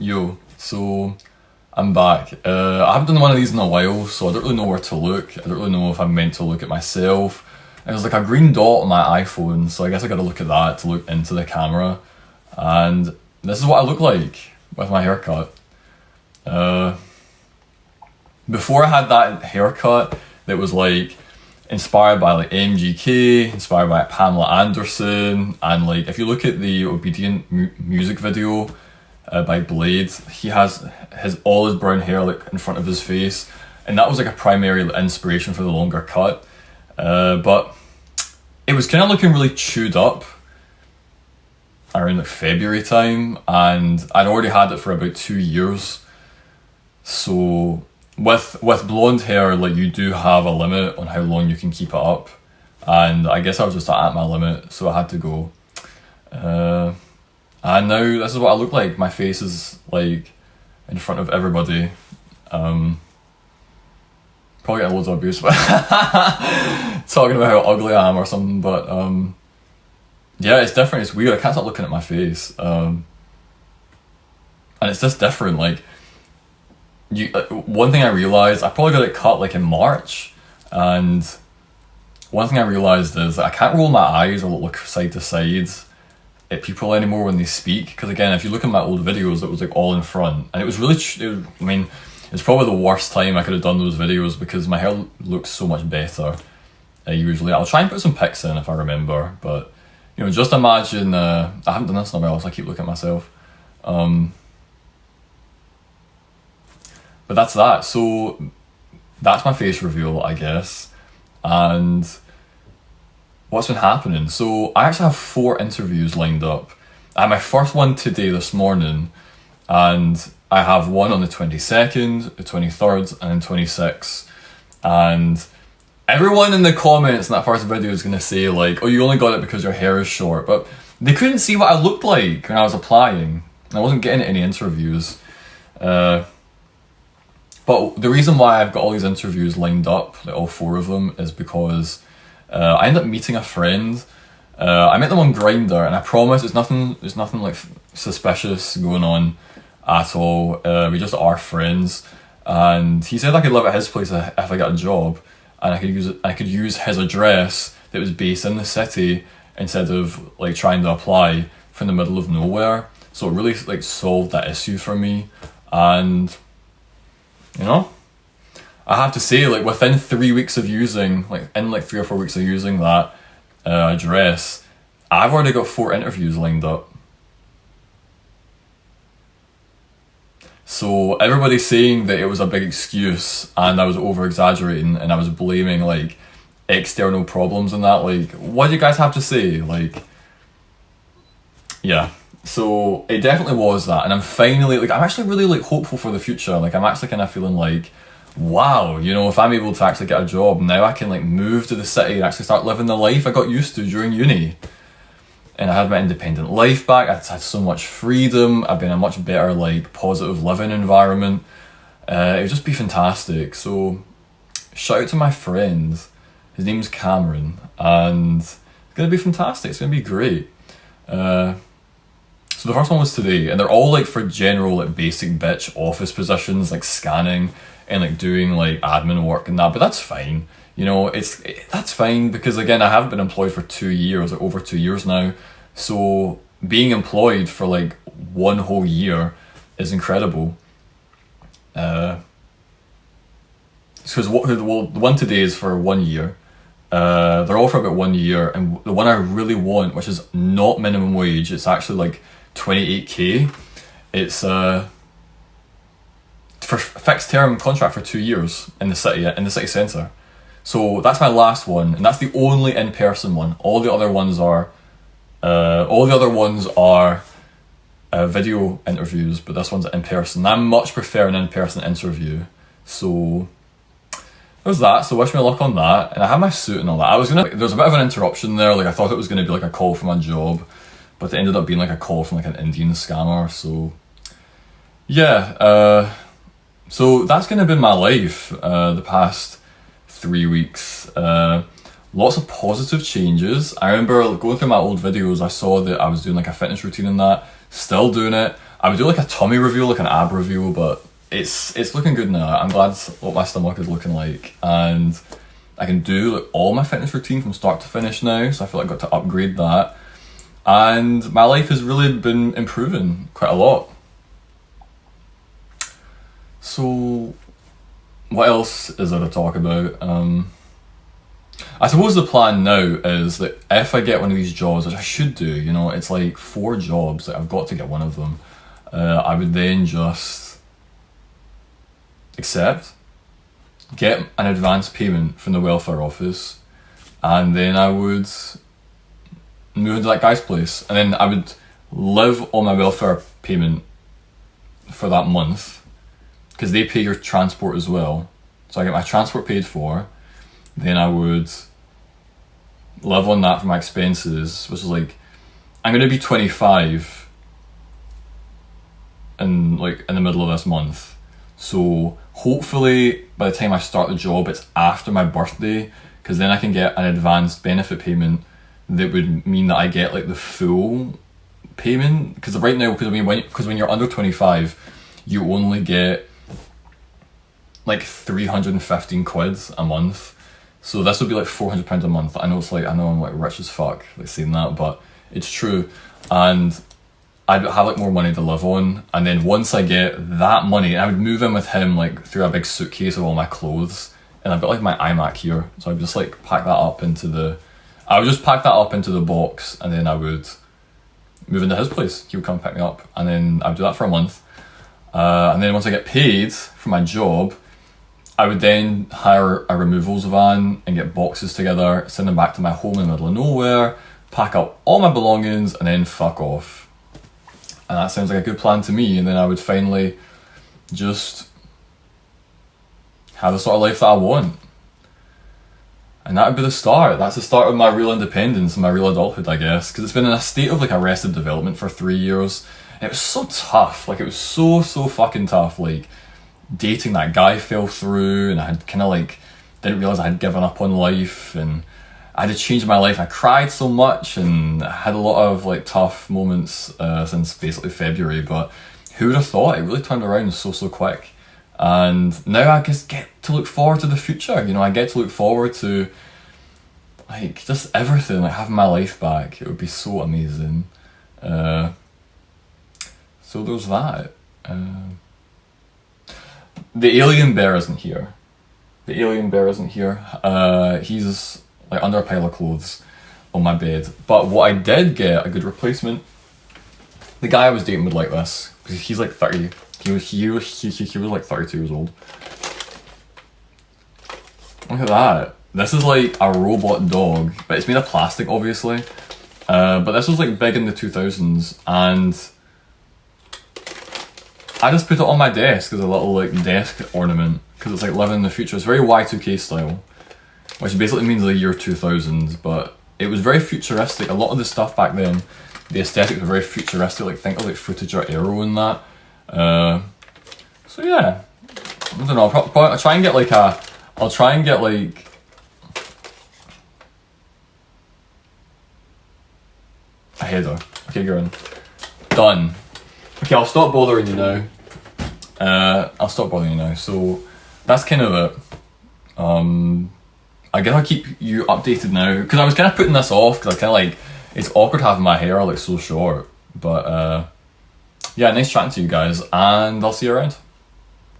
Yo, so I'm back. I haven't done one of these in a while, so I don't really know where to look. I don't really know if I'm meant to look at myself. And there's like a green dot on my iPhone, so I guess I gotta look at that to look into the camera. And this is what I look like with my haircut. Before I had that haircut that was like inspired by like MGK, inspired by Pamela Anderson, and like if you look at the Obedient music video by Blade, he has his olive brown hair like in front of his face, and that was like a primary inspiration for the longer cut. But it was kind of looking really chewed up around like February time, and I'd already had it for about 2 years. So with blonde hair, like you do have a limit on how long you can keep it up, and I guess I was just at my limit, so I had to go. And now this is what I look like. My face is like in front of everybody. Probably getting loads of abuse, but talking about how ugly I am or something. But yeah, it's different. It's weird. I can't stop looking at my face, and it's just different. Like one thing I realized, I probably got it cut like in March, and one thing I realized is that I can't roll my eyes or look side to side at people anymore when they speak, because again, if you look at my old videos, it was like all in front, and it was really it's probably the worst time I could have done those videos because my hair looks so much better. Usually I'll try and put some pics in if I remember, but you know, just imagine I haven't done this in a while, so I keep looking at myself. But that's that. So that's my face reveal, I guess. And what's been happening? So I actually have 4 interviews lined up. I had my first one today, this morning, and I have one on the 22nd, the 23rd, and then 26th. And everyone in the comments in that first video is going to say like, oh, you only got it because your hair is short. But they couldn't see what I looked like when I was applying. I wasn't getting any interviews. But the reason why I've got all these interviews lined up, like all 4 of them, is because I ended up meeting a friend. I met them on Grindr, and I promise there's nothing like suspicious going on at all. We just are friends, and he said I could live at his place if I got a job, and I could use his address that was based in the city instead of like trying to apply from the middle of nowhere. So it really like solved that issue for me, and you know, I have to say, like within 3 weeks of using, like in like 3 or 4 weeks of using that address, I've already got 4 interviews lined up. So everybody's saying that it was a big excuse and I was over exaggerating and I was blaming like external problems and that. Like, what do you guys have to say? Like, yeah. So it definitely was that, and I'm finally like, I'm actually really like hopeful for the future. Like I'm actually kind of feeling like, wow, you know, if I'm able to actually get a job now, I can like move to the city and actually start living the life I got used to during uni. And I had my independent life back. I've had so much freedom. I've been in a much better like positive living environment. It would just be fantastic. So shout out to my friend. His name's Cameron, and it's gonna be fantastic. It's gonna be great. So the first one was today, and they're all like for general like basic bitch office positions, like scanning and like doing like admin work and that, but that's fine. You know, that's fine because again, I haven't been employed for 2 years or over 2 years now. So being employed for like 1 whole year is incredible. Because the one today is for 1 year. They're all for about 1 year, and the one I really want, which is not minimum wage, it's actually like 28k. It's for fixed term contract for 2 years in the city centre. So that's my last one, and that's the only in-person one. All the other ones are video interviews, but this one's in person. I much prefer an in-person interview. So there's that. So wish me luck on that. And I have my suit and all that. There's a bit of an interruption there. Like I thought it was going to be like a call from a job, but it ended up being like a call from like an Indian scammer. So yeah, so that's kind of been my life the past 3 weeks. Lots of positive changes. I remember going through my old videos, I saw that I was doing like a fitness routine and that, still doing it. I would do like a tummy review, like an ab review, but it's looking good now. I'm glad what my stomach is looking like, and I can do like all my fitness routine from start to finish now, so I feel like I got to upgrade that. And my life has really been improving quite a lot. So, what else is there to talk about? I suppose the plan now is that if I get one of these jobs, which I should do, you know, it's like 4 jobs, that I've got to get one of them, I would then just accept, get an advance payment from the welfare office, and then I would move into that guy's place, and then I would live on my welfare payment for that month, because they pay your transport as well. So I get my transport paid for, then I would live on that for my expenses, which is like, I'm gonna be 25 in the middle of this month. So hopefully by the time I start the job, it's after my birthday, because then I can get an advanced benefit payment that would mean that I get like the full payment. Because right now, because when you're under 25, you only get like 315 quid a month. So this would be like £400 a month. I know I'm like rich as fuck, like saying that, but it's true. And I'd have like more money to live on, and then once I get that money, I would move in with him like through a big suitcase of all my clothes, and I've got like my iMac here, so I'd just like pack that up into the box, and then I would move into his place. He would come pick me up, and then I would do that for a month, and then once I get paid for my job, I would then hire a removals van and get boxes together, send them back to my home in the middle of nowhere, pack up all my belongings, and then fuck off. And that sounds like a good plan to me, and then I would finally just have the sort of life that I want. And that would be the start. That's the start of my real independence and my real adulthood, I guess. Because it's been in a state of like arrested development for 3 years. And it was so tough. Like, it was so fucking tough. Like, dating that guy fell through, and I had kind of like, didn't realise I had given up on life, and I had to change my life. I cried so much, and I had a lot of like tough moments since basically February, but who would have thought it really turned around so quick. And now I just get to look forward to the future, you know, I get to look forward to like just everything, like having my life back. It would be so amazing. So there's that. The alien bear isn't here. He's like under a pile of clothes on my bed. But what I did get, a good replacement, the guy I was dating would like this, because he's like 30. He was like 32 years old. Look at that. This is like a robot dog, but it's made of plastic, obviously. But this was like big in the 2000s, and I just put it on my desk as a little like desk ornament, because it's like living in the future. It's very Y2K style, which basically means the year 2000, but it was very futuristic. A lot of the stuff back then, the aesthetic was very futuristic, like think of like footage or Arrow and that. So yeah, I don't know, I'll try and get like a header. Okay, go on. Done. Okay, I'll stop bothering you now. So that's kind of it. I guess I'll keep you updated now, because I was kind of putting this off, because I kind of like, it's awkward having my hair like so short, but yeah, nice chatting to you guys, and I'll see you around.